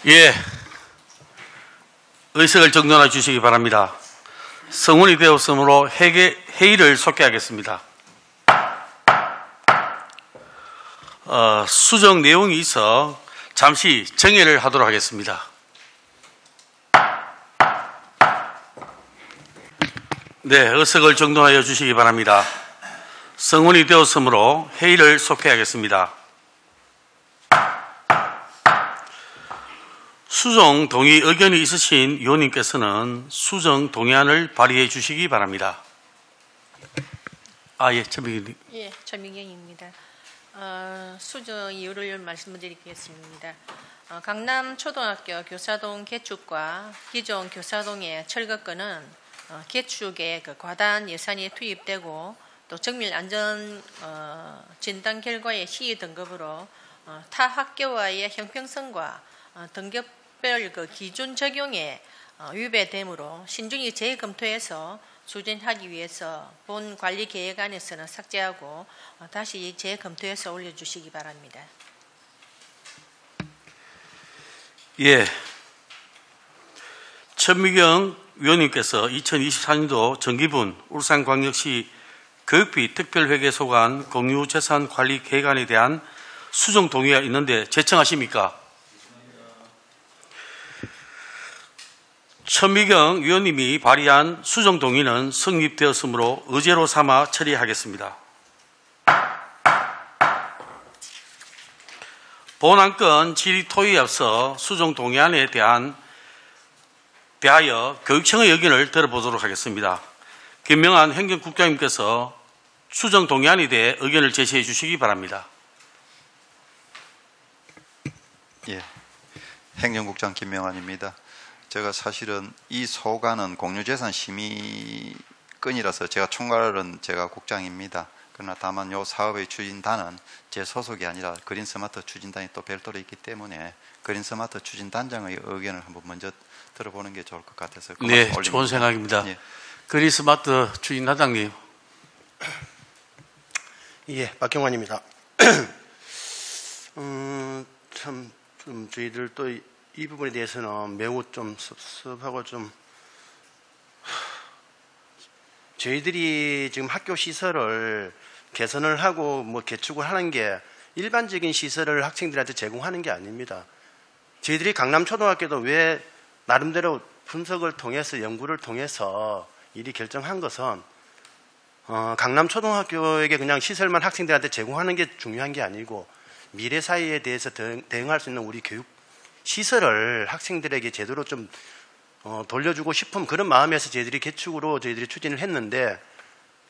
예, 의석을 정돈해 주시기 바랍니다. 성원이 되었으므로 회의를 속개하겠습니다. 수정 내용이 있어 잠시 정회를 하도록 하겠습니다. 네, 의석을 정돈하여 주시기 바랍니다. 성원이 되었으므로 회의를 속개하겠습니다. 수정 동의 의견이 있으신 위원님께서는 수정 동의안을 발의해 주시기 바랍니다. 예, 전민경. 예, 전민경입니다. 수정 이유를 말씀드리겠습니다. 강남초등학교 교사동 개축과 기존 교사동의 철거권은 개축에 과다한 예산이 투입되고 또 정밀 안전 진단 결과의 시의 등급으로 타 학교와의 형평성과 등급별 기준 적용에 위배되므로 신중히 재검토해서 추진하기 위해서 본 관리 계획안에서는 삭제하고 다시 재검토해서 올려주시기 바랍니다. 예, 천미경 위원님께서 2024년도 정기분 울산광역시 교육비 특별회계 소관 공유재산 관리 계획안에 대한 수정 동의가 있는데 제청하십니까? 천미경 위원님이 발의한 수정 동의는 성립되었으므로 의제로 삼아 처리하겠습니다. 본안건 질의 토의에 앞서 수정 동의안에 대하여 교육청의 의견을 들어보도록 하겠습니다. 김명한 행정국장님께서 수정 동의안에 대해 의견을 제시해 주시기 바랍니다. 예, 행정국장 김명환입니다. 제가 사실은 이 소관은 공유재산 심의건이라서 제가 총괄은 제가 국장입니다. 그러나 다만 이 사업의 추진단은 제 소속이 아니라 그린스마트 추진단이 또 별도로 있기 때문에 그린스마트 추진단장의 의견을 한번 먼저 들어보는 게 좋을 것 같아서 네, 좋은 생각입니다. 예. 그린스마트 추진단장님. 예, 박경환입니다. 참 좀 저희들 또 이 부분에 대해서는 매우 좀 섭섭하고 좀 저희들이 지금 학교 시설을 개선을 하고 뭐 개축을 하는 게 일반적인 시설을 학생들한테 제공하는 게 아닙니다. 저희들이 강남초등학교도 왜 나름대로 분석을 통해서 연구를 통해서 일이 결정한 것은 강남초등학교에게 그냥 시설만 학생들한테 제공하는 게 중요한 게 아니고 미래 사회에 대해서 대응할 수 있는 우리 교육 시설을 학생들에게 제대로 좀 돌려주고 싶은 그런 마음에서 저희들이 개축으로 저희들이 추진을 했는데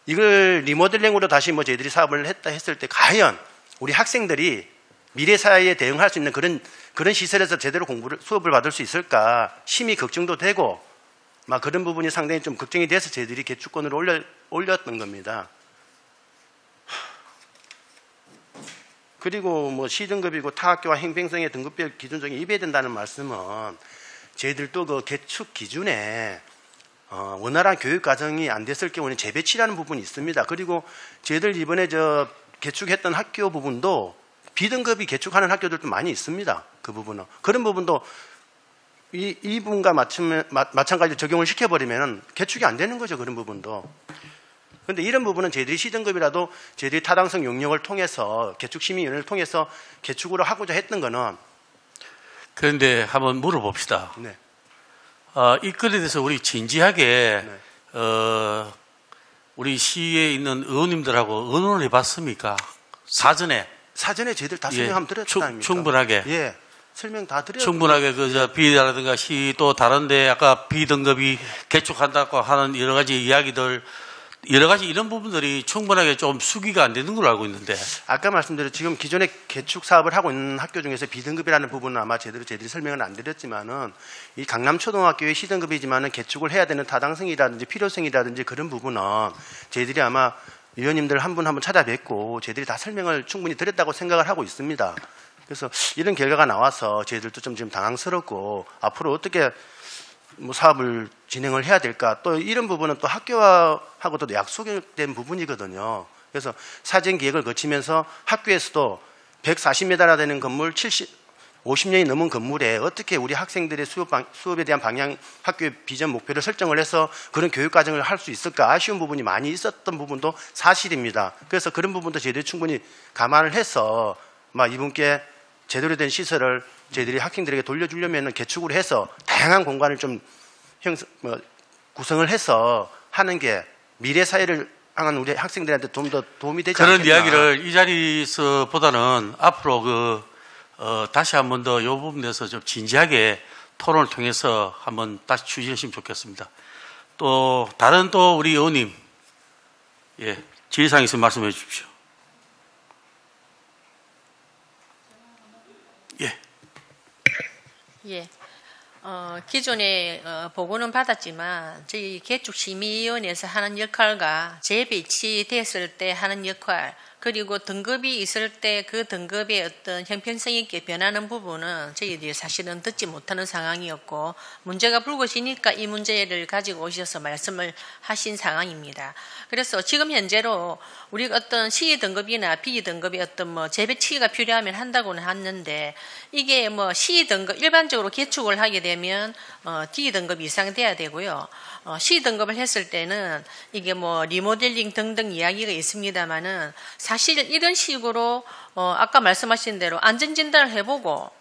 이걸 리모델링으로 다시 뭐 저희들이 사업을 했을 때 과연 우리 학생들이 미래 사회에 대응할 수 있는 그런 시설에서 제대로 수업을 받을 수 있을까 심히 걱정도 되고 막 그런 부분이 상당히 좀 걱정이 돼서 저희들이 개축권을 올렸던 겁니다. 그리고 뭐 시등급이고 타 학교와 형평성의 등급별 기준적인 위배된다는 말씀은 저희들도 그 개축 기준에 원활한 교육 과정이 안 됐을 경우는 재배치라는 부분이 있습니다. 그리고 저희들 이번에 개축했던 학교 부분도 B등급이 개축하는 학교들도 많이 있습니다. 그 부분은 그런 부분도 이 부분과 마찬가지로 적용을 시켜버리면 개축이 안 되는 거죠. 그런 부분도. 그런데 이런 부분은 저희들이 시등급이라도 저희들이 타당성 용역을 통해서 개축심의위원회를 통해서 개축으로 하고자 했던 거는 그런데 한번 물어봅시다. 네. 이 건에 대해서 우리 진지하게 네. 우리 시에 있는 의원님들하고 의논을 해봤습니까? 사전에 저희들 다 설명 한번 드렸다 아닙니까? 충분하게. 예. 설명 다 드렸고. 충분하게 비라든가 시 또 다른데 아까 B등급이 개축한다고 하는 여러 가지 이야기들 여러 가지 이런 부분들이 충분하게 좀 수기가 안 되는 걸로 알고 있는데 아까 말씀드린 지금 기존에 개축 사업을 하고 있는 학교 중에서 B등급이라는 부분은 아마 저희들이 설명을 안 드렸지만은 이 강남초등학교의 C등급이지만은 개축을 해야 되는 타당성이라든지 필요성이라든지 그런 부분은 저희들이 아마 위원님들 한 분 한 분 찾아뵙고 저희들이 다 설명을 충분히 드렸다고 생각을 하고 있습니다. 그래서 이런 결과가 나와서 저희들도 좀 지금 당황스럽고 앞으로 어떻게 뭐 사업을 진행을 해야 될까 또 이런 부분은 또 학교하고도 약속된 부분이거든요. 그래서 사전 기획을 거치면서 학교에서도 140m나 되는 건물 50년이 넘은 건물에 어떻게 우리 학생들의 수업에 대한 방향, 학교의 비전, 목표를 설정을 해서 그런 교육 과정을 할 수 있을까 아쉬운 부분이 많이 있었던 부분도 사실입니다. 그래서 그런 부분도 저희들이 충분히 감안을 해서 이분께 제대로 된 시설을 저희들이 학생들에게 돌려주려면 개축을 해서 다양한 공간을 좀 구성을 해서 하는 게 미래 사회를 향한 우리 학생들한테 좀 더 도움이 되지 않겠나. 그런 이야기를 이 자리에서보다는 앞으로 다시 한 번 더 이 부분에서 좀 진지하게 토론을 통해서 한번 다시 추진했으면 좋겠습니다. 또 다른 또 우리 의원님, 예, 질의사항 있으면 말씀해 주십시오. 예. 예. 기존에 보고는 받았지만 저희 개축심의위원회에서 하는 역할과 재배치됐을 때 하는 역할, 그리고 등급이 있을 때 그 등급의 어떤 형평성 있게 변하는 부분은 저희들이 사실은 듣지 못하는 상황이었고, 문제가 불거지니까 이 문제를 가지고 오셔서 말씀을 하신 상황입니다. 그래서 지금 현재로 우리가 어떤 C 등급이나 B 등급의 어떤 재배치가 필요하면 한다고는 하는데, 이게 C 등급 일반적으로 개축을 하게 되면 D 등급 이상 돼야 되고요. C 등급을 했을 때는 이게 리모델링 등등 이야기가 있습니다만은, 사실 이런 식으로 아까 말씀하신 대로 안전진단을 해보고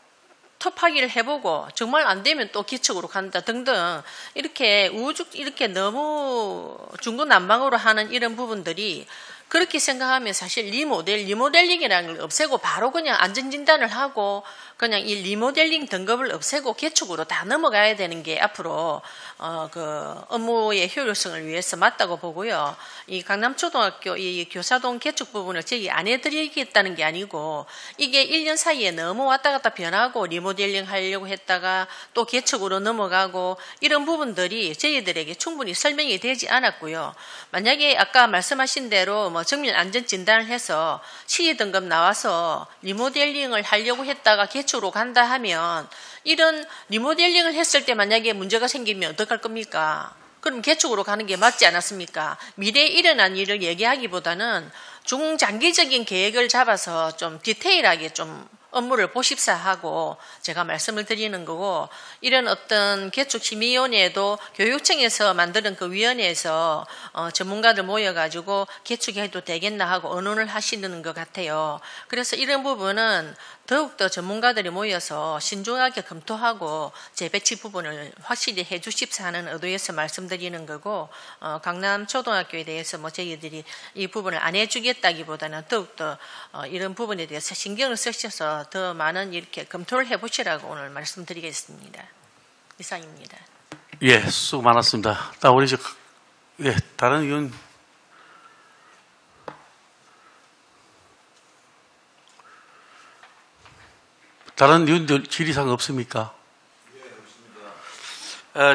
터파기를 해보고 정말 안 되면 또 기축으로 간다 등등 이렇게 이렇게 너무 중구난방으로 하는 이런 부분들이, 그렇게 생각하면 사실 리모델링이라는 걸 없애고 바로 그냥 안전진단을 하고 그냥 이 리모델링 등급을 없애고 개축으로 다 넘어가야 되는 게 앞으로 그 업무의 효율성을 위해서 맞다고 보고요. 이 강남초등학교 이 교사동 개축 부분을 저희 안 해드리겠다는 게 아니고, 이게 1년 사이에 너무 왔다 갔다 변하고 리모델링 하려고 했다가 또 개축으로 넘어가고 이런 부분들이 저희들에게 충분히 설명이 되지 않았고요. 만약에 아까 말씀하신 대로 정밀 안전 진단을 해서 C 등급 나와서 리모델링을 하려고 했다가 개축으로 간다 하면, 이런 리모델링을 했을 때 만약에 문제가 생기면 어떡할 겁니까? 그럼 개축으로 가는 게 맞지 않았습니까? 미래에 일어난 일을 얘기하기보다는 중장기적인 계획을 잡아서 좀 디테일하게 좀 업무를 보십사 하고 제가 말씀을 드리는 거고, 이런 어떤 개축심의위원회도 교육청에서 만드는 그 위원회에서 전문가들 모여가지고 개축해도 되겠나 하고 의논을 하시는 것 같아요. 그래서 이런 부분은 더욱더 전문가들이 모여서 신중하게 검토하고 재배치 부분을 확실히 해주십사 하는 의도에서 말씀드리는 거고, 강남초등학교에 대해서 저희들이 이 부분을 안 해주겠다기보다는 더욱더 이런 부분에 대해서 신경을 쓰셔서 더 많은 이렇게 검토를 해보시라고 오늘 말씀드리겠습니다. 이상입니다. 예, 수고 많았습니다. 우리 다른 의원. 다른 의원들 질의사항 없습니까?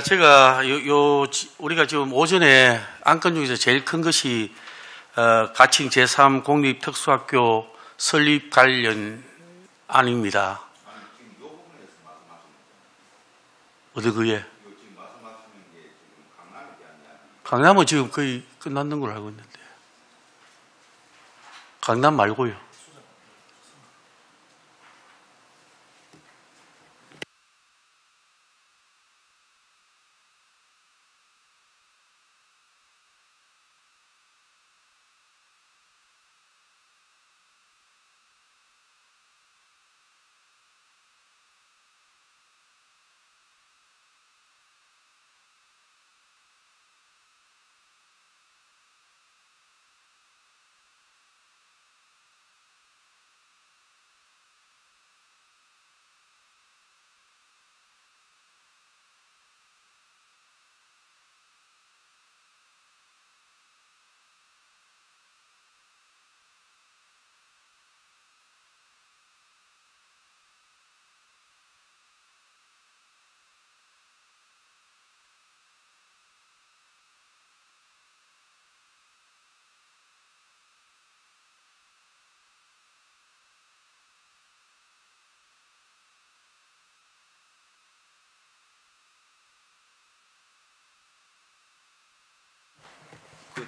제가 우리가 지금 오전에 안건 중에서 제일 큰 것이 가칭 제3 공립특수학교 설립 관련 안입니다. 어디 그게? 강남은 지금 거의 끝났는 걸로 알고 있는데. 강남 말고요.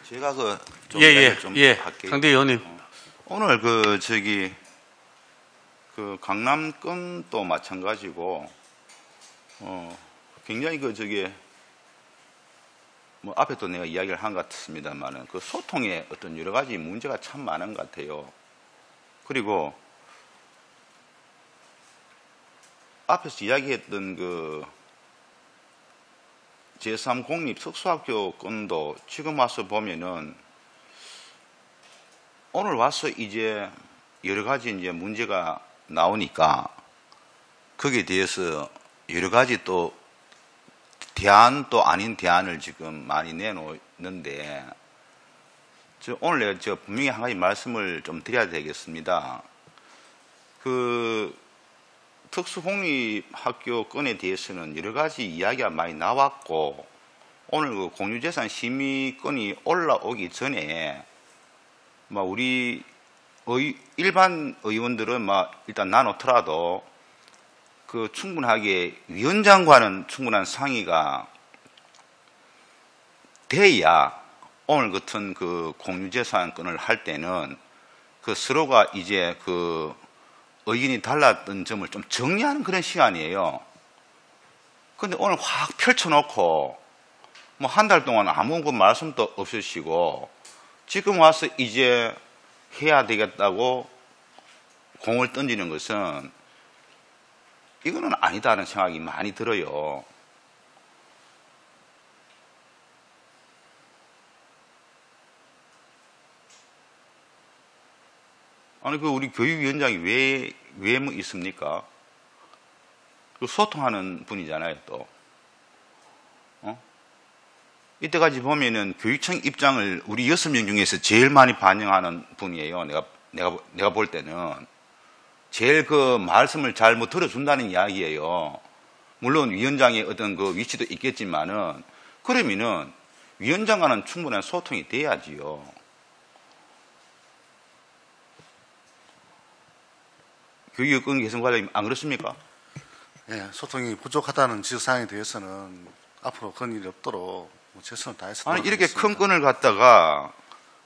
제가 좀 예. 할게요. 강대 의원님. 오늘 그 강남권도 마찬가지고 굉장히 뭐 앞에 또 내가 이야기를 한 것 같습니다만은 그 소통에 어떤 여러 가지 문제가 참 많은 것 같아요. 그리고 앞에서 이야기했던 그 제3 공립 특수학교 건도 지금 와서 보면은 오늘 와서 이제 여러 가지 이제 문제가 나오니까 거기에 대해서 여러 가지 또 대안도 아닌 대안을 지금 많이 내놓는데 오늘 내가 분명히 한 가지 말씀을 좀 드려야 되겠습니다. 그 특수공립학교 건에 대해서는 여러 가지 이야기가 많이 나왔고 오늘 그 공유재산 심의 건이 올라오기 전에 우리 일반 의원들은 일단 나놓더라도 그 충분하게 위원장과는 충분한 상의가 돼야 오늘 같은 그 공유재산 건을 할 때는 그 서로가 이제 그 의견이 달랐던 점을 좀 정리하는 그런 시간이에요. 그런데 오늘 확 펼쳐놓고 뭐 한 달 동안 아무 그 말씀도 없으시고 지금 와서 이제 해야 되겠다고 공을 던지는 것은 이거는 아니다는 생각이 많이 들어요. 아니 그 우리 교육위원장이 왜 뭐 있습니까? 그 소통하는 분이잖아요, 또. 이때까지 보면은 교육청 입장을 우리 6명 중에서 제일 많이 반영하는 분이에요. 내가 볼 때는 제일 그 말씀을 잘 못 들어준다는 이야기예요. 물론 위원장의 어떤 그 위치도 있겠지만은 그러면은 위원장과는 충분한 소통이 돼야지요. 교육권 개선과장님 안 그렇습니까? 예, 소통이 부족하다는 지적사항에 대해서는 앞으로 그런 일이 없도록 최선을 다해서. 아니 이렇게 큰 건을 갖다가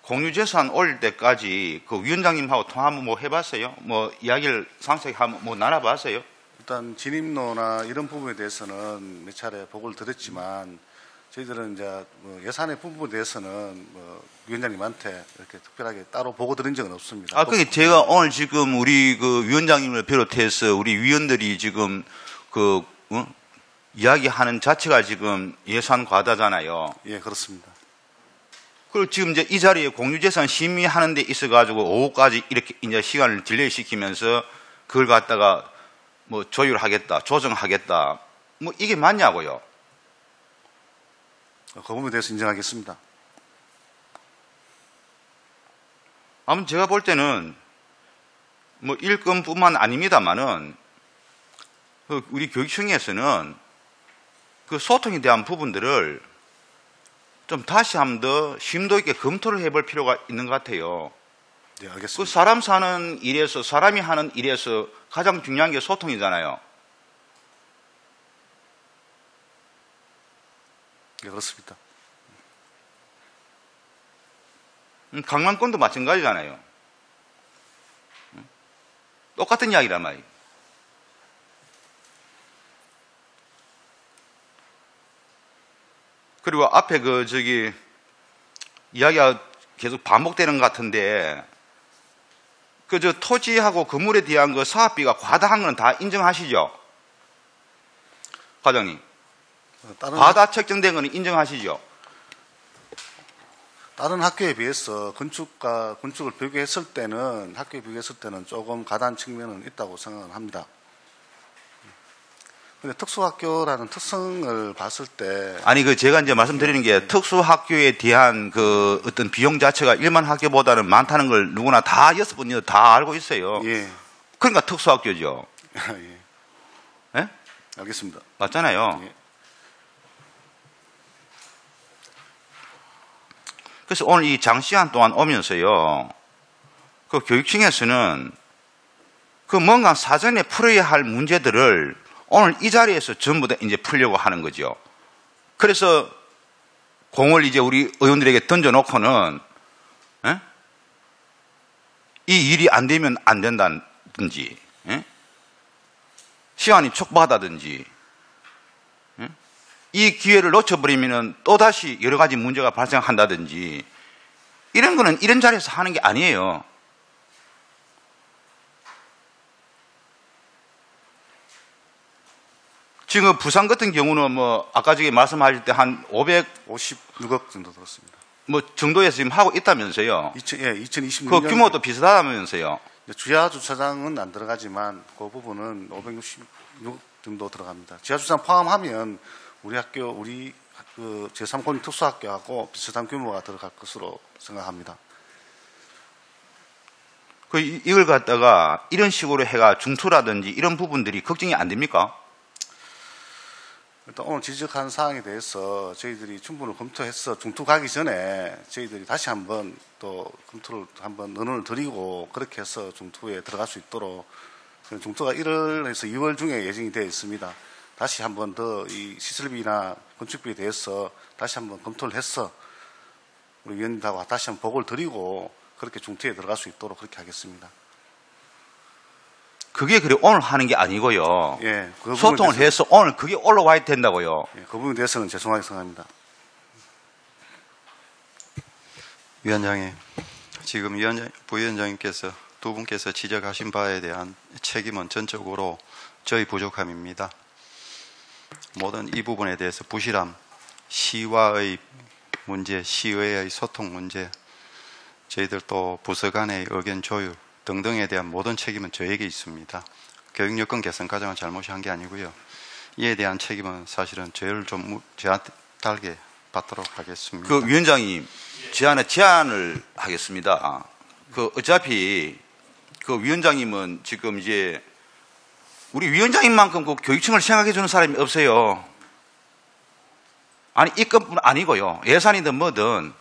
공유재산 올릴 때까지 그 위원장님하고 통화 한번 뭐 해봤어요? 뭐 이야기를 상세히 한번 뭐 나눠봤어요? 일단 진입로나 이런 부분에 대해서는 몇 차례 보고를 드렸지만 저희들은 이제 뭐 예산의 부분에 대해서는 뭐 위원장님한테 이렇게 특별하게 따로 보고 드린 적은 없습니다. 그게 제가 오늘 지금 우리 그 위원장님을 비롯해서 우리 위원들이 지금 이야기하는 자체가 지금 예산 과다잖아요. 예, 그렇습니다. 그리고 지금 이제 이 자리에 공유재산 심의하는 데 있어가지고 오후까지 이렇게 이제 시간을 딜레이 시키면서 그걸 갖다가 뭐 조율하겠다, 조정하겠다, 뭐 이게 맞냐고요? 그 부분에 대해서 인정하겠습니다. 아무튼 제가 볼 때는 뭐 일건뿐만 아닙니다만은 우리 교육청에서는 그 소통에 대한 부분들을 좀 다시 한 번 더 심도 있게 검토를 해볼 필요가 있는 것 같아요. 네, 알겠습니다. 그 사람 사는 일에서 사람이 하는 일에서 가장 중요한 게 소통이잖아요. 네, 그렇습니다. 강남권도 마찬가지잖아요. 똑같은 이야기란 말이에요. 그리고 앞에 이야기가 계속 반복되는 것 같은데 토지하고 건물에 대한 그 사업비가 과다한 건 다 인정하시죠? 과장님. 과다 책정된 건 인정하시죠? 다른 학교에 비해서 건축을 비교했을 때는 조금 과다한 측면은 있다고 생각을 합니다. 근데 특수학교라는 특성을 봤을 때 아니 제가 이제 말씀드리는 게 특수학교에 대한 그 어떤 비용 자체가 일반 학교보다는 많다는 걸 누구나 다 6분 다 알고 있어요. 예. 그러니까 특수학교죠. 예. 예? 알겠습니다. 맞잖아요. 예. 그래서 오늘 이 장시간 동안 오면서요, 그 교육청에서는 그 뭔가 사전에 풀어야 할 문제들을 오늘 이 자리에서 전부 다 이제 풀려고 하는 거죠. 그래서 공을 이제 우리 의원들에게 던져놓고는, 이 일이 안 되면 안 된다든지, 시간이 촉박하다든지, 이 기회를 놓쳐버리면 또다시 여러 가지 문제가 발생한다든지, 이런 거는 이런 자리에서 하는 게 아니에요. 지금 부산 같은 경우는 뭐 아까 저기 말씀하실 때 한 56억 정도 들었습니다. 뭐 정도에서 지금 하고 있다면서요. 2026년 그 규모도 비슷하다면서요. 주야 주차장은 안 들어가지만 그 부분은 566 정도 들어갑니다. 지하 주차장 포함하면 우리 그 제3공립 특수학교하고 비슷한 규모가 들어갈 것으로 생각합니다. 이걸 갖다가 이런 식으로 해가 중투라든지 이런 부분들이 걱정이 안 됩니까? 일단 오늘 지적한 사항에 대해서 저희들이 충분히 검토해서 중투 가기 전에 저희들이 다시 한번 또 검토를 한번 의논을 드리고 그렇게 해서 중투에 들어갈 수 있도록, 중투가 1월에서 2월 중에 예정이 되어 있습니다. 다시 한번 더 이 시설비나 건축비에 대해서 다시 한번 검토를 해서 우리 위원님들하고 다시 한번 보고를 드리고 그렇게 중투에 들어갈 수 있도록 그렇게 하겠습니다. 그게 그래 오늘 하는 게 아니고요. 예, 그 소통을 해서 오늘 그게 올라와야 된다고요. 예, 그 부분에 대해서는 죄송하게 생각합니다. 위원장님, 지금 부위원장님께서 두 분께서 지적하신 바에 대한 책임은 전적으로 저희 부족함입니다. 모든 이 부분에 대해서 부실함, 시와의 문제, 시의회의 소통 문제, 저희들 또 부서 간의 의견 조율 등등에 대한 모든 책임은 저에게 있습니다. 교육 여건 개선 과정은 잘못이 한 게 아니고요. 이에 대한 책임은 사실은 저희를 좀 저한테 달게 받도록 하겠습니다. 그 위원장님, 제안을 하겠습니다. 어차피 그 위원장님은 지금 이제 우리 위원장님만큼 그 교육청을 생각해 주는 사람이 없어요. 아니, 이것뿐 아니고요. 예산이든 뭐든,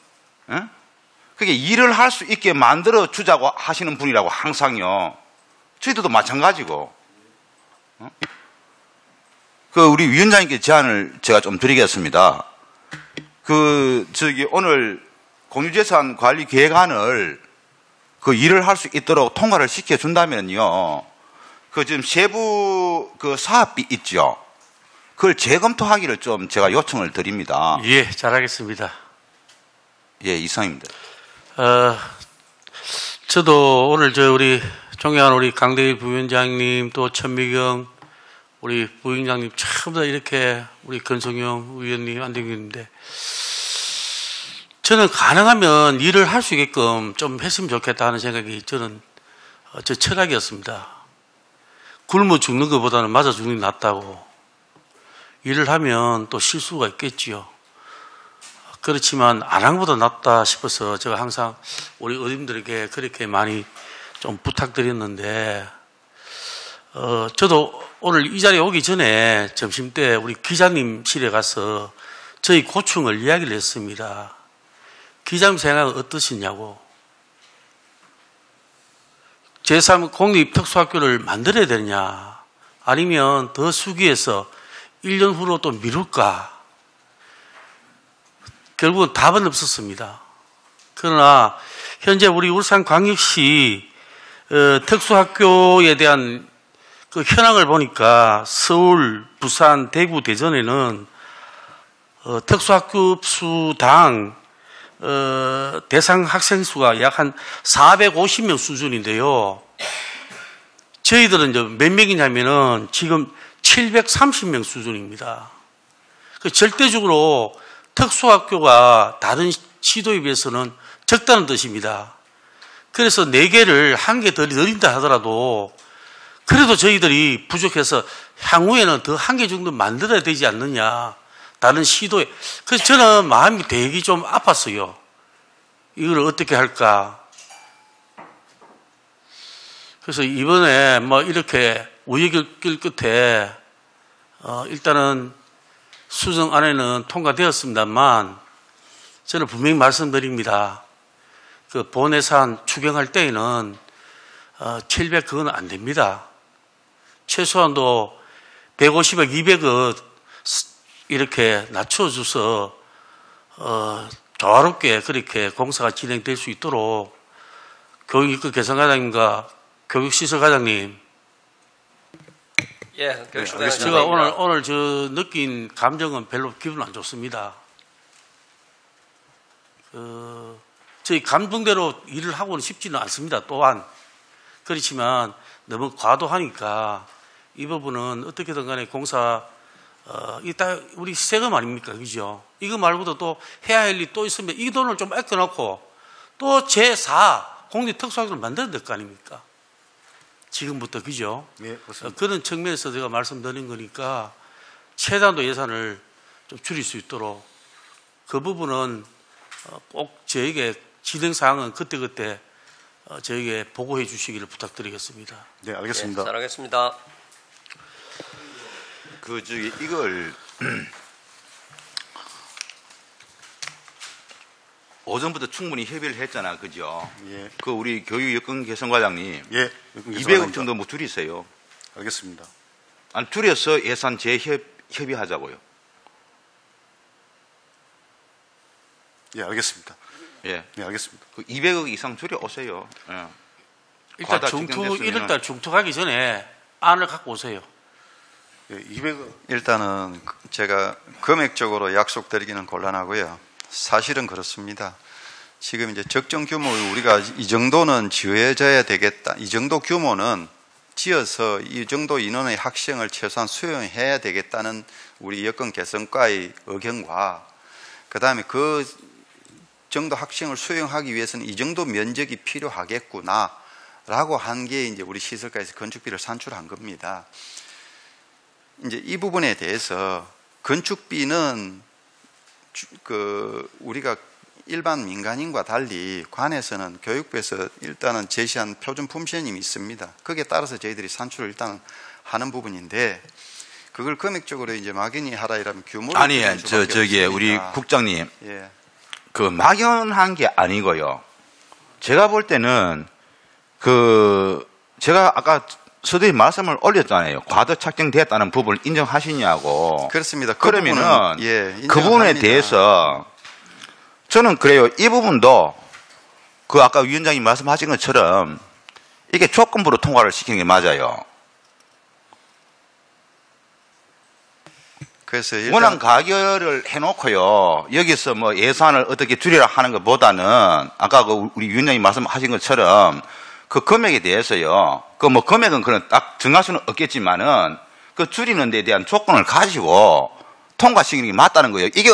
그게 일을 할 수 있게 만들어 주자고 하시는 분이라고 항상요. 저희들도 마찬가지고. 우리 위원장님께 제안을 제가 좀 드리겠습니다. 오늘 공유재산 관리 계획안을 일을 할 수 있도록 통과를 시켜준다면요. 지금 세부 사업비 있죠. 그걸 재검토하기를 좀 제가 요청을 드립니다. 예, 잘하겠습니다. 예, 이상입니다. 저도 오늘 우리 존경하는 우리 강대일 부위원장님 또 천미경 우리 부위원장님 전부 다 이렇게 우리 건성용 의원님 안대표님인데 저는 가능하면 일을 할 수 있게끔 좀 했으면 좋겠다 하는 생각이 저는 제 철학이었습니다. 굶어 죽는 것보다는 맞아 죽는 게 낫다고. 일을 하면 또 실수가 있겠지요. 그렇지만 안 한 것보다 낫다 싶어서 제가 항상 우리 의원님들에게 그렇게 많이 좀 부탁드렸는데 저도 오늘 이 자리에 오기 전에 점심때 우리 기자님실에 가서 저희 고충을 이야기를 했습니다. 기자님 생각은 어떠시냐고. 제3공립특수학교를 만들어야 되느냐 아니면 더 수기해서 1년 후로 또 미룰까. 결국은 답은 없었습니다. 그러나 현재 우리 울산광역시 특수학교에 대한 그 현황을 보니까 서울, 부산, 대구, 대전에는 특수학급 수당 대상 학생 수가 약 한 450명 수준인데요. 저희들은 이제 몇 명이냐면은 지금 730명 수준입니다. 절대적으로 특수학교가 다른 시도에 비해서는 적다는 뜻입니다. 그래서 4개를 1개 더 늘린다 하더라도 그래도 저희들이 부족해서 향후에는 더 1개 정도 만들어야 되지 않느냐. 다른 시도에. 그래서 저는 마음이 되게 좀 아팠어요. 이걸 어떻게 할까. 그래서 이번에 뭐 이렇게 우여곡절 끝에 일단은 수정안에는 통과되었습니다만 저는 분명히 말씀드립니다. 그 본예산 추경할 때에는 700 그건 안 됩니다. 최소한도 150억, 200억 이렇게 낮춰줘서 조화롭게 그렇게 공사가 진행될 수 있도록 교육입구 개선과장님과 교육시설과장님 예, 교육시장 알겠습니다. 제가 오늘 저 느낀 감정은 별로 기분 안 좋습니다. 저희 감동대로 일을 하고는 싶지는 않습니다. 또한 그렇지만 너무 과도하니까 이 부분은 어떻게든 간에 공사 이따 우리 세금 아닙니까, 그죠? 이거 말고도 또 해야 할 일이 또 있으면 이 돈을 좀 아껴놓고 또 제4 공익특수학을 만들어야 될 거 아닙니까? 지금부터, 그죠? 예, 그렇습니다. 그런 측면에서 제가 말씀드린 거니까 최단도 예산을 좀 줄일 수 있도록 그 부분은 꼭 저에게 진행사항은 그때그때 저에게 보고해 주시기를 부탁드리겠습니다. 네, 알겠습니다. 예, 잘하겠습니다. 이걸 오전부터 충분히 협의를 했잖아, 그죠? 예, 그 우리 교육 여건 개선과장님 예, 200억 정도 뭐 줄이세요. 알겠습니다. 아니 줄여서 예산 재협의하자고요. 예, 알겠습니다. 예, 네, 알겠습니다. 그 200억 이상 줄여 오세요. 예. 일단 과다 중투 책정됐으면은 1월달 중투하기 전에 안을 갖고 오세요. 예, 200억. 일단은 제가 금액적으로 약속드리기는 곤란하고요. 사실은 그렇습니다. 지금 이제 적정 규모 우리가 이 정도는 지어져야 되겠다. 이 정도 규모는 지어서 이 정도 인원의 학생을 최소한 수용해야 되겠다는 우리 여건 개선과의 의견과 그다음에 그 정도 학생을 수용하기 위해서는 이 정도 면적이 필요하겠구나 라고 한 게 이제 우리 시설과에서 건축비를 산출한 겁니다. 이제 이 부분에 대해서 건축비는 우리가 일반 민간인과 달리 관에서는 교육부에서 일단은 제시한 표준 품시험이 있습니다. 거기에 따라서 저희들이 산출을 일단 하는 부분인데 그걸 금액적으로 이제 막연히 하라 이러면 규모를 아니 줄일 수밖에 저기 없습니다. 우리 국장님 예. 그 막연한 게 아니고요. 제가 볼 때는 제가 아까 서두에 말씀을 올렸잖아요. 과도 착정됐다는 부분을 인정하시냐고. 그렇습니다. 그러면은 예, 그 부분에 인정합니다. 대해서 저는 그래요. 이 부분도 그 아까 위원장님 말씀하신 것처럼 이게 조건부로 통과를 시키는 게 맞아요. 그래서 원안 가결을 해놓고요. 여기서 뭐 예산을 어떻게 줄이라 하는 것보다는 아까 그 우리 위원장님 말씀하신 것처럼 그 금액에 대해서요. 그 뭐 금액은 그런 딱 정할 수는 없겠지만은 그 줄이는 데 대한 조건을 가지고 통과시키는 게 맞다는 거예요. 이게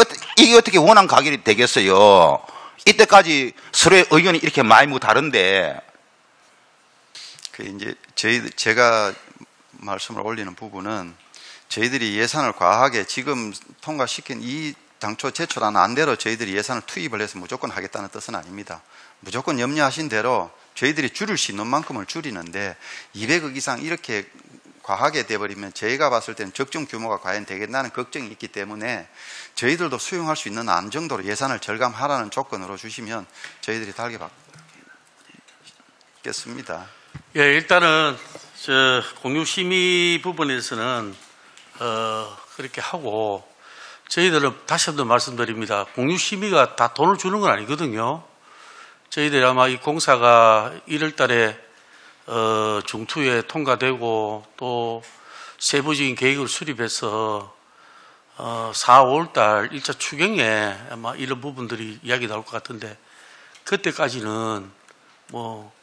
어떻게 원안 가결이 되겠어요? 이때까지 서로의 의견이 이렇게 많이 뭐 다른데. 그 이제 제가 말씀을 올리는 부분은 저희들이 예산을 과하게 지금 통과시킨 이 당초 제출한 안대로 저희들이 예산을 투입을 해서 무조건 하겠다는 뜻은 아닙니다. 무조건 염려하신 대로 저희들이 줄일 수 있는 만큼을 줄이는데 200억 이상 이렇게 과하게 돼버리면 저희가 봤을 때는 적정 규모가 과연 되겠다는 걱정이 있기 때문에 저희들도 수용할 수 있는 안 정도로 예산을 절감하라는 조건으로 주시면 저희들이 달게 받겠습니다. 예, 일단은 공유심의 부분에서는 그렇게 하고 저희들은 다시 한번 말씀드립니다. 공유심의가 다 돈을 주는 건 아니거든요. 저희들이 아마 이 공사가 1월 달에 중투에 통과되고 또 세부적인 계획을 수립해서 4, 5월 달 1차 추경에 아마 이런 부분들이 이야기 나올 것 같은데 그때까지는 뭐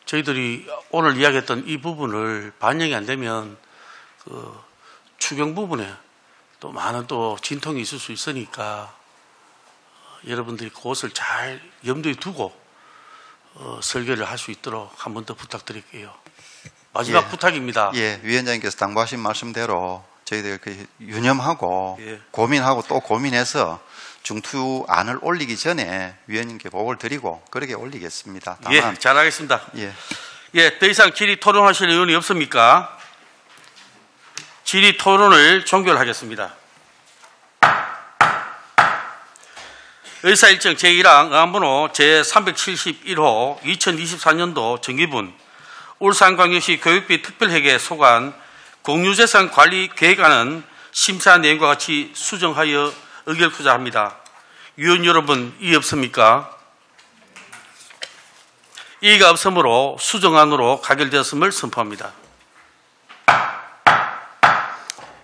저희들이 오늘 이야기했던 이 부분을 반영이 안 되면 그 추경 부분에 또 많은 또 진통이 있을 수 있으니까 여러분들이 그것을 잘 염두에 두고 설계를 할 수 있도록 한 번 더 부탁드릴게요. 마지막 예. 부탁입니다. 예, 위원장님께서 당부하신 말씀대로 저희들 그 유념하고 예. 고민하고 또 고민해서 중투안을 올리기 전에 위원님께 보고를 드리고 그렇게 올리겠습니다. 다만 예, 잘하겠습니다. 예. 예, 더 이상 질의 토론하실 의원이 없습니까? 질의 토론을 종결하겠습니다. 의사일정 제1항 의안번호 제371호 2024년도 정기분 울산광역시 교육비 특별회계 소관 공유재산 관리 계획안은 심사 내용과 같이 수정하여 의결코자 합니다. 위원 여러분, 이의 없습니까? 이의가 없으므로 수정안으로 가결되었음을 선포합니다.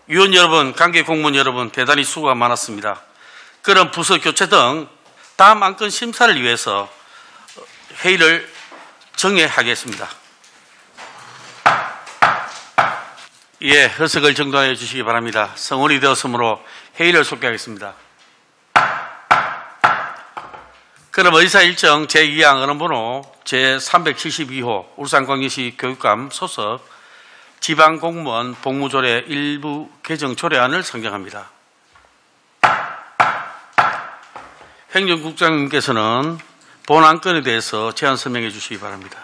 위원 여러분, 관계 공무원 여러분, 대단히 수고가 많았습니다. 그런 부서 교체 등 다음 안건 심사를 위해서 회의를 정회하겠습니다. 예, 허석을 정돈해 주시기 바랍니다. 성원이 되었으므로 회의를 속개하겠습니다. 그럼 의사 일정 제2항 언론번호 제372호 울산광역시 교육감 소속 지방공무원 복무조례 일부 개정 조례안을 상정합니다. 행정국장님께서는 본 안건에 대해서 제안 설명해 주시기 바랍니다.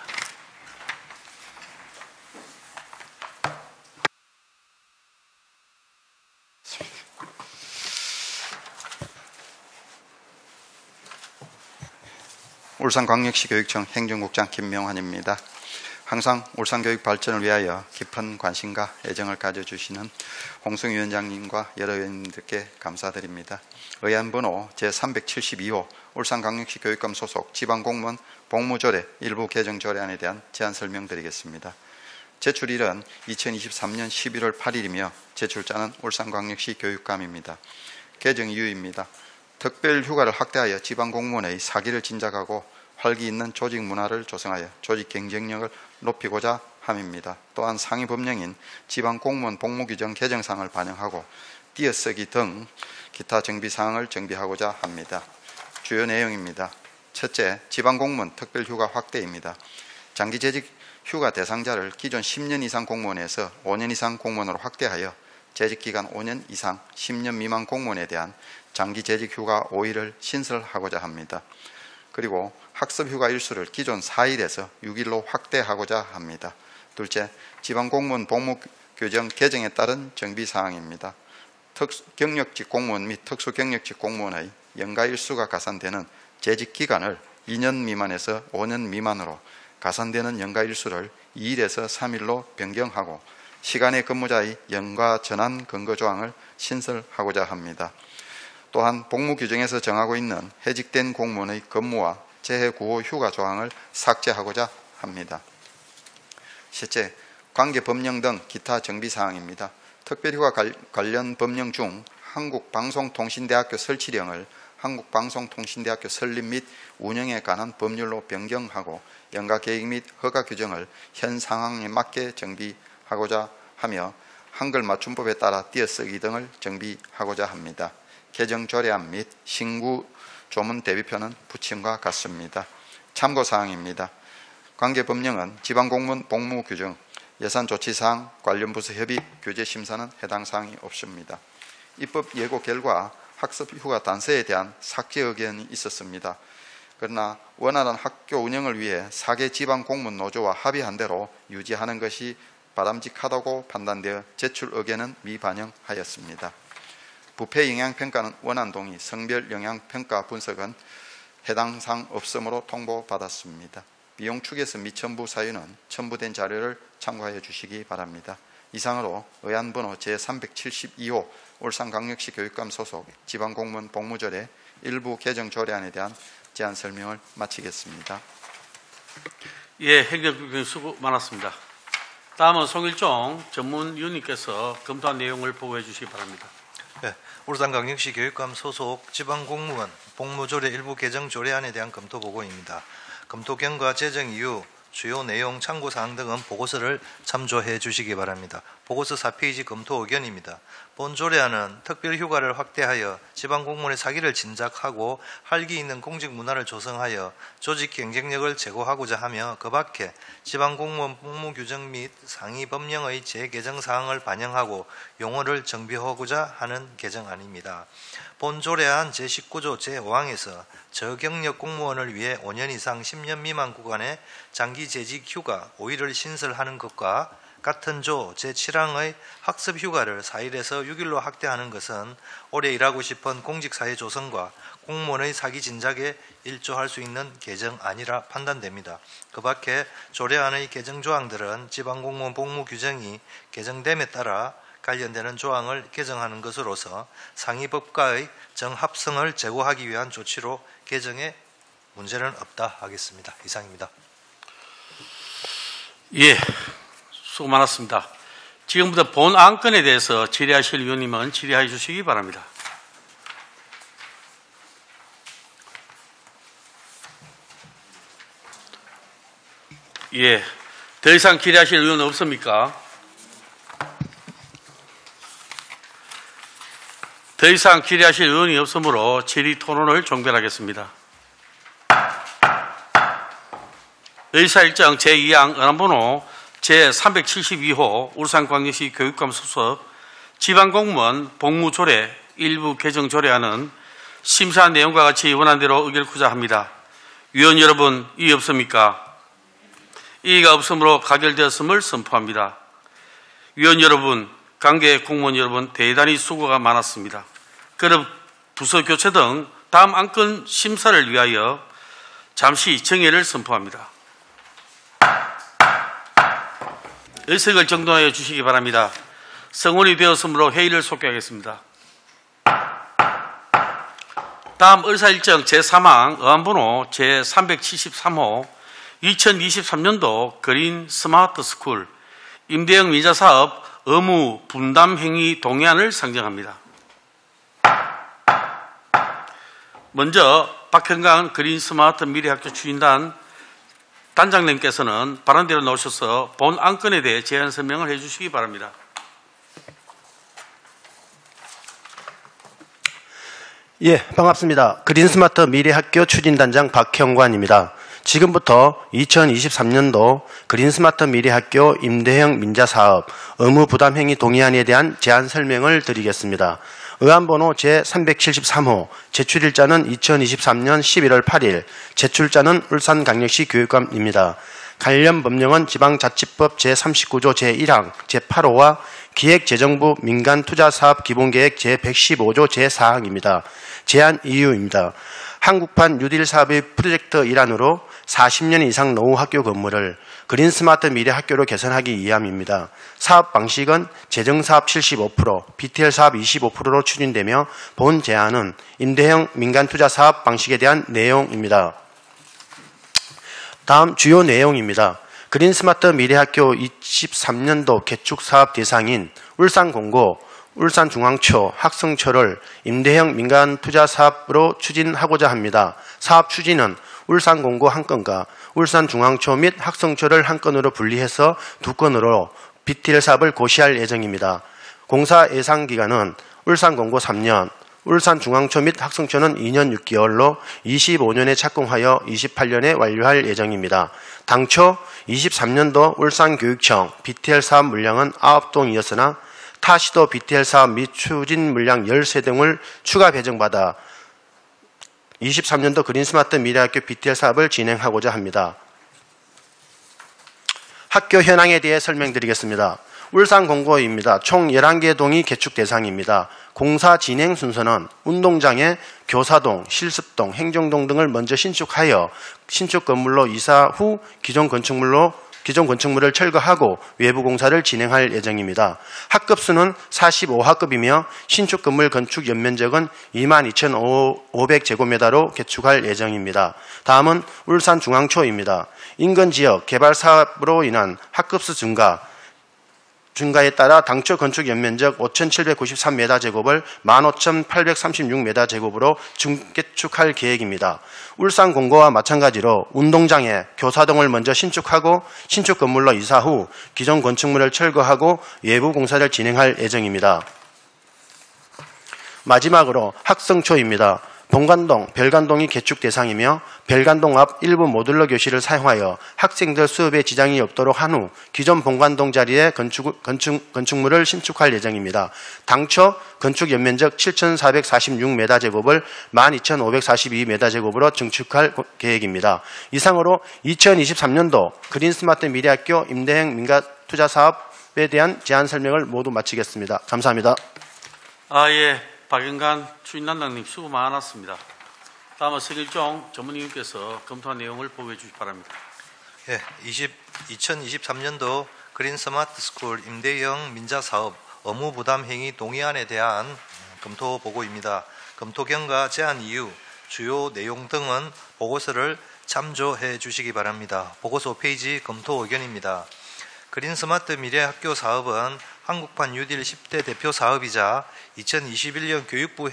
울산광역시 교육청 행정국장 김명환입니다. 항상 울산교육 발전을 위하여 깊은 관심과 애정을 가져주시는 홍승 위원장님과 여러 의원님들께 감사드립니다. 의안번호 제372호 울산광역시 교육감 소속 지방공무원 복무조례 일부 개정조례안에 대한 제안 설명드리겠습니다. 제출일은 2023년 11월 8일이며 제출자는 울산광역시 교육감입니다. 개정 이유입니다. 특별휴가를 확대하여 지방공무원의 사기를 진작하고 활기 있는 조직 문화를 조성하여 조직 경쟁력을 높이고자 함입니다. 또한 상위 법령인 지방공무원 복무규정 개정사항을 반영하고 띄어쓰기 등 기타 정비사항을 정비하고자 합니다. 주요 내용입니다. 첫째, 지방공무원 특별휴가 확대입니다. 장기재직 휴가 대상자를 기존 10년 이상 공무원에서 5년 이상 공무원으로 확대하여 재직기간 5년 이상 10년 미만 공무원에 대한 장기재직 휴가 5일을 신설하고자 합니다. 그리고 학습휴가 일수를 기존 4일에서 6일로 확대하고자 합니다. 둘째, 지방공무원 복무규정 개정에 따른 정비사항입니다. 경력직 공무원 및 특수경력직 공무원의 연가 일수가 가산되는 재직기간을 2년 미만에서 5년 미만으로 가산되는 연가 일수를 2일에서 3일로 변경하고 시간의 근무자의 연가 전환 근거 조항을 신설하고자 합니다. 또한 복무규정에서 정하고 있는 해직된 공무원의 근무와 재해 구호 휴가 조항을 삭제하고자 합니다. 셋째, 관계법령 등 기타 정비사항입니다. 특별휴가 관련 법령 중 한국방송통신대학교 설치령을 한국방송통신대학교 설립 및 운영에 관한 법률로 변경하고 연가계획 및 허가 규정을 현 상황에 맞게 정비하고자 하며 한글 맞춤법에 따라 띄어쓰기 등을 정비하고자 합니다. 개정 조례안 및 신구 조문 대비표는 부침과 같습니다. 참고사항입니다. 관계법령은 지방공무원 복무규정, 예산조치사항, 관련 부서 협의, 교재심사는 해당 사항이 없습니다. 입법 예고 결과 학습휴가 단서에 대한 삭제 의견이 있었습니다. 그러나 원활한 학교 운영을 위해 4개 지방공무원 노조와 합의한 대로 유지하는 것이 바람직하다고 판단되어 제출 의견은 미반영하였습니다. 부패 영향평가는 원안 동의, 성별 영향평가 분석은 해당 사항 없음으로 통보받았습니다. 비용 축에서 미첨부 사유는 첨부된 자료를 참고하여 주시기 바랍니다. 이상으로 의안번호 제372호 울산광역시 교육감 소속 지방공무원 복무조례 일부 개정 조례안에 대한 제안 설명을 마치겠습니다. 예, 행정국장님 수고 많았습니다. 다음은 송일종 전문위원님께서 검토한 내용을 보고해 주시기 바랍니다. 네, 울산광역시 교육감 소속 지방공무원 복무조례 일부 개정 조례안에 대한 검토 보고입니다. 검토 결과 제정 이유, 주요 내용, 참고사항 등은 보고서를 참조해 주시기 바랍니다. 보고서 4페이지 검토 의견입니다. 본 조례안은 특별휴가를 확대하여 지방공무원의 사기를 진작하고 활기 있는 공직 문화를 조성하여 조직 경쟁력을 제고하고자 하며 그 밖에 지방공무원 복무규정 및 상위 법령의 재개정 사항을 반영하고 용어를 정비하고자 하는 개정안입니다. 본 조례안 제19조 제5항에서 저경력 공무원을 위해 5년 이상 10년 미만 구간의 장기재직 휴가 5일을 신설하는 것과 같은 조 제7항의 학습휴가를 4일에서 6일로 확대하는 것은 오래 일하고 싶은 공직사회 조성과 공무원의 사기 진작에 일조할 수 있는 개정안이라 판단됩니다. 그 밖에 조례안의 개정조항들은 지방공무원 복무규정이 개정됨에 따라 관련되는 조항을 개정하는 것으로서 상위법과의 정합성을 제고하기 위한 조치로 개정에 문제는 없다 하겠습니다. 이상입니다. 예, 수고 많았습니다. 지금부터 본 안건에 대해서 질의하실 위원님은 질의해 주시기 바랍니다. 예, 더 이상 질의하실 의원 없습니까? 더 이상 질의하실 의원이 없으므로 질의 토론을 종결하겠습니다. 의사일정 제2항 ön안번호 제372호 울산광역시 교육감 소속 지방공무원 복무조례 일부 개정 조례안은 심사 내용과 같이 원안대로 의결코자 합니다. 위원 여러분, 이의 없습니까? 이의가 없으므로 가결되었음을 선포합니다. 위원 여러분, 관계 공무원 여러분, 대단히 수고가 많았습니다. 그럼 부서 교체 등 다음 안건 심사를 위하여 잠시 정회를 선포합니다. 의석을 정돈하여 주시기 바랍니다. 성원이 되었으므로 회의를 속개하겠습니다. 다음 의사일정 제3항 의안번호 제373호 2023년도 그린 스마트 스쿨 임대형 민자사업 의무 분담 행위 동의안을 상정합니다. 먼저 박형강 그린 스마트 미래학교 추진단 단장님께서는 발언대로 나오셔서 본 안건에 대해 제안 설명을 해 주시기 바랍니다. 예, 반갑습니다. 그린스마트 미래학교 추진단장 박형관입니다. 지금부터 2023년도 그린스마트 미래학교 임대형 민자사업 의무부담행위 동의안에 대한 제안 설명을 드리겠습니다. 의안번호 제373호, 제출일자는 2023년 11월 8일, 제출자는 울산광역시 교육감입니다. 관련 법령은 지방자치법 제39조 제1항, 제8호와 기획재정부 민간투자사업 기본계획 제115조 제4항입니다. 제안 이유입니다. 한국판 뉴딜 사업의 프로젝트 일환으로 40년 이상 노후 학교 건물을 그린스마트 미래학교로 개선하기 위함입니다. 사업 방식은 재정사업 75%, BTL 사업 25%로 추진되며 본 제안은 임대형 민간투자사업 방식에 대한 내용입니다. 다음 주요 내용입니다. 그린스마트 미래학교 23년도 개축사업 대상인 울산공고, 울산중앙초, 학성초를 임대형 민간투자사업으로 추진하고자 합니다. 사업 추진은 울산공고 한 건과 울산중앙초 및 학성초를 한 건으로 분리해서 두 건으로 BTL 사업을 고시할 예정입니다. 공사 예상기간은 울산공고 3년, 울산중앙초 및 학성초는 2년 6개월로 25년에 착공하여 28년에 완료할 예정입니다. 당초 23년도 울산교육청 BTL 사업 물량은 9동이었으나 타시도 BTL 사업 및 추진 물량 13동을 추가 배정받아 23년도 그린스마트 미래학교 BTL 사업을 진행하고자 합니다. 학교 현황에 대해 설명드리겠습니다. 울산공고입니다. 총 11개 동이 개축 대상입니다. 공사 진행 순서는 운동장에 교사동, 실습동, 행정동 등을 먼저 신축하여 신축 건물로 이사 후 기존 건축물을 철거하고 외부 공사를 진행할 예정입니다. 학급수는 45학급이며 신축 건물 건축 연면적은 22,500제곱미터로 개축할 예정입니다. 다음은 울산중앙초입니다. 인근 지역 개발 사업으로 인한 학급수 증가에 따라 당초 건축 연면적 5,793m제곱을 15,836m제곱으로 중개축할 계획입니다. 울산공고와 마찬가지로 운동장에 교사동을 먼저 신축하고 신축 건물로 이사 후 기존 건축물을 철거하고 외부 공사를 진행할 예정입니다. 마지막으로 학성초입니다. 본관동, 별관동이 개축 대상이며 별관동 앞 일부 모듈러 교실을 사용하여 학생들 수업에 지장이 없도록 한 후 기존 본관동 자리에 건축물을 신축할 예정입니다. 당초 건축 연면적 7,446m제곱을 12,542m제곱으로 증축할 계획입니다. 이상으로 2023년도 그린스마트 미래학교 임대형 민간투자사업에 대한 제안 설명을 모두 마치겠습니다. 감사합니다. 예. 박영관 추진단장님 수고 많았습니다. 다음은 석일종 전문위원께서 검토한 내용을 보고해 주시기 바랍니다. 예, 2023년도 그린 스마트 스쿨 임대형 민자사업 의무부담행위 동의안에 대한 검토 보고입니다. 검토 경과 제안 이유, 주요 내용 등은 보고서를 참조해 주시기 바랍니다. 보고서 페이지 검토 의견입니다. 그린 스마트 미래학교 사업은 한국판 뉴딜 10대 대표 사업이자 2021년 교육부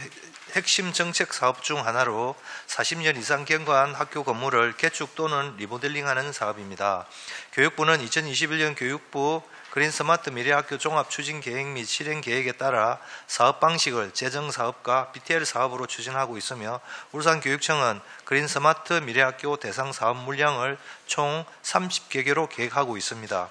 핵심 정책 사업 중 하나로 40년 이상 경과한 학교 건물을 개축 또는 리모델링하는 사업입니다. 교육부는 2021년 교육부 그린 스마트 미래학교 종합 추진 계획 및 실행 계획에 따라 사업 방식을 재정 사업과 BTL 사업으로 추진하고 있으며 울산교육청은 그린 스마트 미래학교 대상 사업 물량을 총 30개개로 계획하고 있습니다.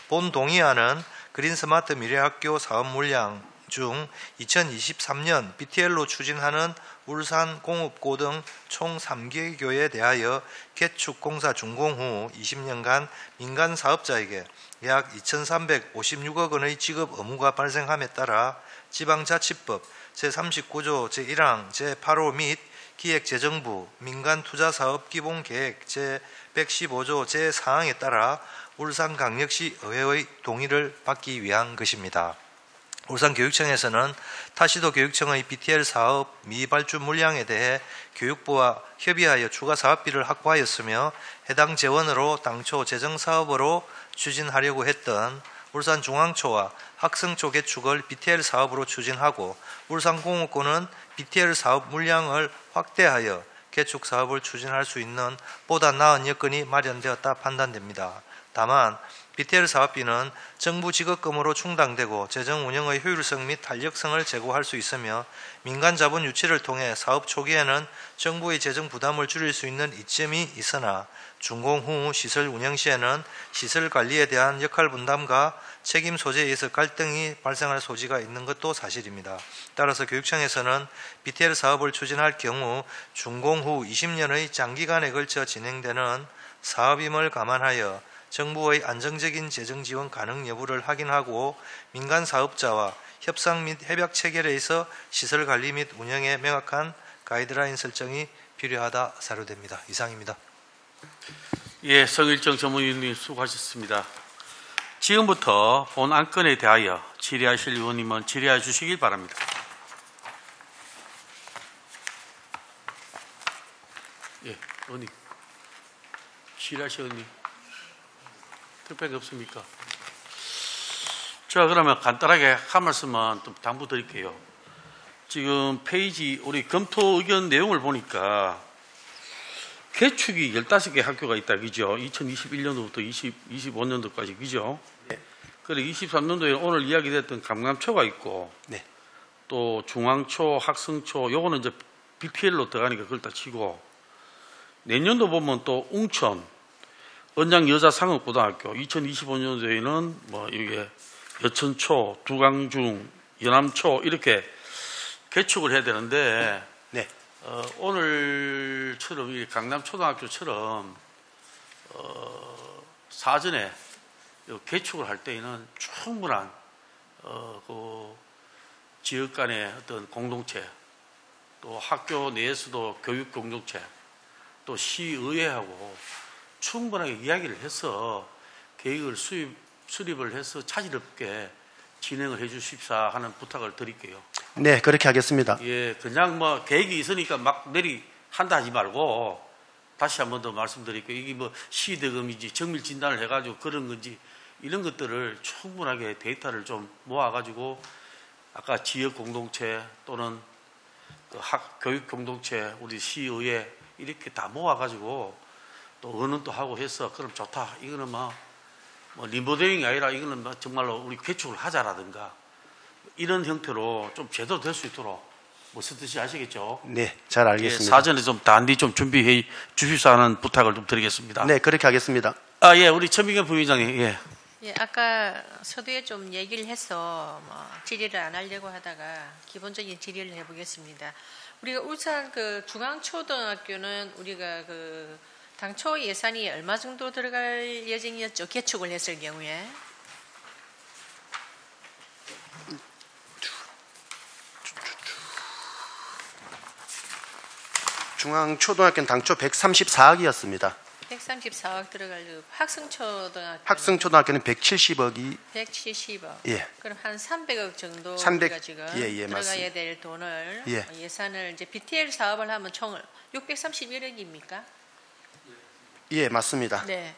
본 동의안은 그린 스마트 미래학교 사업 물량 중 2023년 BTL로 추진하는 울산 공업고등 총 3개교에 대하여 개축 공사 준공 후 20년간 민간 사업자에게 약 2,356억 원의 지급 의무가 발생함에 따라 지방자치법 제39조 제1항 제8호 및 기획재정부 민간투자사업기본계획 제115조 제4항에 따라 울산광역시 의회의 동의를 받기 위한 것입니다. 울산교육청에서는 타시도 교육청의 BTL 사업 미발주 물량에 대해 교육부와 협의하여 추가 사업비를 확보하였으며 해당 재원으로 당초 재정사업으로 추진하려고 했던 울산중앙초와 학성초 개축을 BTL 사업으로 추진하고 울산공업고는 BTL 사업 물량을 확대하여 개축 사업을 추진할 수 있는 보다 나은 여건이 마련되었다 판단됩니다. 다만 BTL 사업비는 정부 지급금으로 충당되고 재정 운영의 효율성 및 탄력성을 제고할 수 있으며 민간 자본 유치를 통해 사업 초기에는 정부의 재정 부담을 줄일 수 있는 이점이 있으나 준공 후 시설 운영 시에는 시설 관리에 대한 역할 분담과 책임 소재에 의해서 갈등이 발생할 소지가 있는 것도 사실입니다. 따라서 교육청에서는 BTL 사업을 추진할 경우 준공 후 20년의 장기간에 걸쳐 진행되는 사업임을 감안하여 정부의 안정적인 재정 지원 가능 여부를 확인하고 민간 사업자와 협상 및 협약 체결에 있어 시설 관리 및 운영에 명확한 가이드라인 설정이 필요하다 사료됩니다. 이상입니다. 예, 성일정 전문위원님 수고하셨습니다. 지금부터 본 안건에 대하여 질의하실 의원님은 질의해 주시길 바랍니다. 예, 의원님. 질의하실 의원님. 특별히 없습니까? 자, 그러면 간단하게 한 말씀만 좀 당부드릴게요. 지금 페이지 우리 검토 의견 내용을 보니까 개축이 15개 학교가 있다, 그죠? 2021년도부터 2025년도까지, 그죠? 네. 그리고 23년도에 오늘 이야기됐던 감감초가 있고, 네. 또 중앙초, 학성초, 요거는 이제 BTL로 들어가니까 그걸 다 치고, 내년도 보면 또 웅천, 언양 여자상업고등학교, 2025년도에는 뭐 이게 여천초, 두강중, 연암초 이렇게 개축을 해야 되는데, 네. 오늘처럼 이 강남초등학교처럼 사전에 개축을 할 때에는 충분한 그 지역 간의 어떤 공동체, 또 학교 내에서도 교육 공동체, 또 시의회하고 충분하게 이야기를 해서 계획을 수립을 해서 차질없게 진행을 해 주십사 하는 부탁을 드릴게요. 네, 그렇게 하겠습니다. 예, 그냥 뭐 계획이 있으니까 막 한다 하지 말고 다시 한 번 더 말씀드릴게요. 이게 뭐 시대금인지 정밀 진단을 해가지고 그런 건지 이런 것들을 충분하게 데이터를 좀 모아가지고 아까 지역 공동체 또는 그 교육 공동체 우리 시의회 이렇게 다 모아가지고 또 의논도 하고 해서 그럼 좋다. 이거는 뭐 리모델링이 아니라 이거는 뭐 정말로 우리 개축을 하자라든가 이런 형태로 좀 제대로 될 수 있도록 무슨 뜻이 아시겠죠? 네, 잘 알겠습니다. 예, 사전에 좀 단디 좀 준비해 주십사 하는 부탁을 좀 드리겠습니다. 네, 그렇게 하겠습니다. 아, 예, 우리 천민경 부위원장님, 예. 예, 아까 서두에 좀 얘기를 해서 질의를 안 하려고 하다가 기본적인 질의를 해보겠습니다. 우리가 울산 그 중앙초등학교는 우리가 그 당초 예산이 얼마 정도 들어갈 예정이었죠? 개축을 했을 경우에. 중앙초등학교는 당초 134억이었습니다. 134억 들어갈 그 학성초등학교. 학성초등학교는 170억이 170억. 예. 그럼 한 300억 정도 300, 우리가 지금 예, 들어가야 맞습니다. 될 돈을 예. 예산을 이제 BTL 사업을 하면 총 631억입니까? 예, 맞습니다. 네.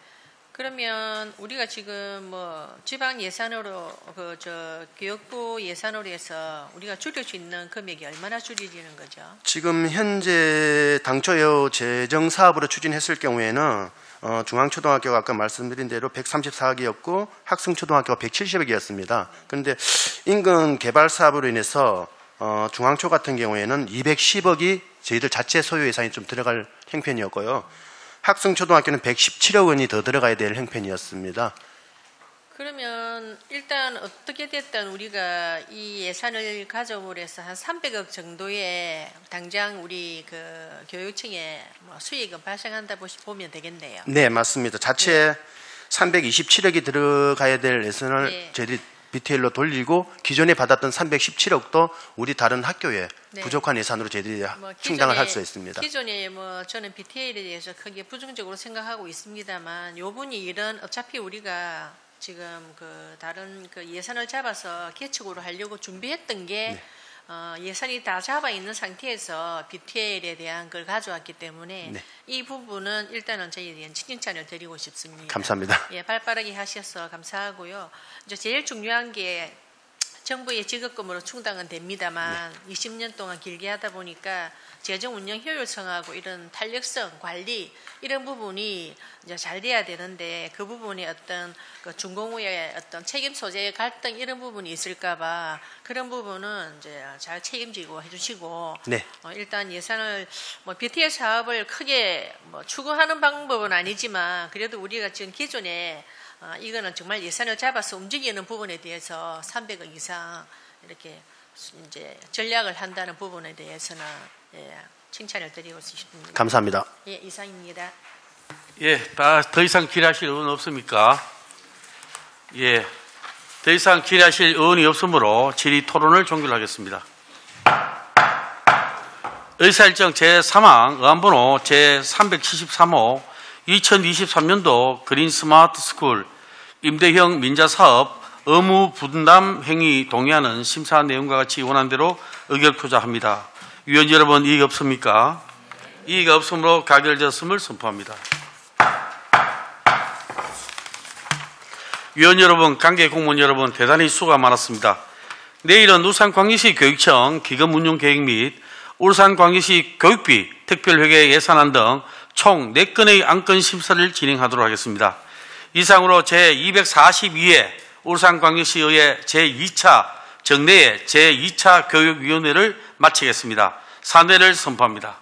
그러면 우리가 지금 뭐 지방 예산으로 교육부 예산으로 해서 우리가 줄일 수 있는 금액이 얼마나 줄이지는 거죠? 지금 현재 당초 재정 사업으로 추진했을 경우에는 중앙초등학교가 아까 말씀드린 대로 134억이었고 학생초등학교가 170억이었습니다. 그런데 인근 개발 사업으로 인해서 중앙초 같은 경우에는 210억이 저희들 자체 소유 예산이 좀 들어갈 형편이었고요. 학생초등학교는 117억 원이 더 들어가야 될 형편이었습니다. 그러면 일단 어떻게 됐든 우리가 이 예산을 가져오려 해서 한 300억 정도의 당장 우리 그 교육청에 뭐 수익은 발생한다 보면 되겠네요. 네, 맞습니다. 자체 327억이 들어가야 될 예산을 네. 저희들이 BTL로 돌리고 기존에 받았던 317억도 우리 다른 학교에 네. 부족한 예산으로 저희들이 뭐 충당을 할 수 있습니다. 기존에 뭐 저는 BTL에 대해서 크게 부정적으로 생각하고 있습니다만 요분이 이런 어차피 우리가 지금 그 다른 그 예산을 잡아서 계측으로 하려고 준비했던 게 네. 예산이 다 잡아 있는 상태에서 BTL에 대한 걸 가져왔기 때문에 네. 이 부분은 일단은 저희는 칭찬을 드리고 싶습니다. 감사합니다. 예, 발빠르게 하셔서 감사하고요. 이제 제일 중요한 게 정부의 지급금으로 충당은 됩니다만 20년 동안 길게 하다 보니까 재정 운영 효율성하고 이런 탄력성, 관리 이런 부분이 이제 잘 돼야 되는데 그 부분이 어떤 그 준공후의 어떤 책임 소재의 갈등 이런 부분이 있을까봐 그런 부분은 이제 잘 책임지고 해주시고 네. 일단 예산을 뭐 BTL 사업을 크게 뭐 추구하는 방법은 아니지만 그래도 우리가 지금 기존에 이거는 정말 예산을 잡아서 움직이는 부분에 대해서 300억 이상 이렇게 이제 전략을 한다는 부분에 대해서는 예, 칭찬을 드리고 싶습니다. 감사합니다. 예, 이상입니다. 예, 더 이상 질의하실 의원 없습니까? 예, 더 이상 질의하실 의원이 없으므로 질의 토론을 종결하겠습니다. 의사일정 제3항 의안번호 제373호 2023년도 그린 스마트 스쿨 임대형 민자사업 의무 분담 행위 동의하는 심사 내용과 같이 원안대로 의결표자합니다. 위원 여러분, 이의 없습니까? 이의가 없으므로 가결되었음을 선포합니다. 위원 여러분, 관계 공무원 여러분, 대단히 수고가 많았습니다. 내일은 울산광역시 교육청 기금운용계획 및 울산광역시 교육비 특별회계 예산안 등 총 4건의 안건 심사를 진행하도록 하겠습니다. 이상으로 제242회 울산광역시의회 제2차 정례의 제2차 교육위원회를 마치겠습니다. 사내를 선포합니다.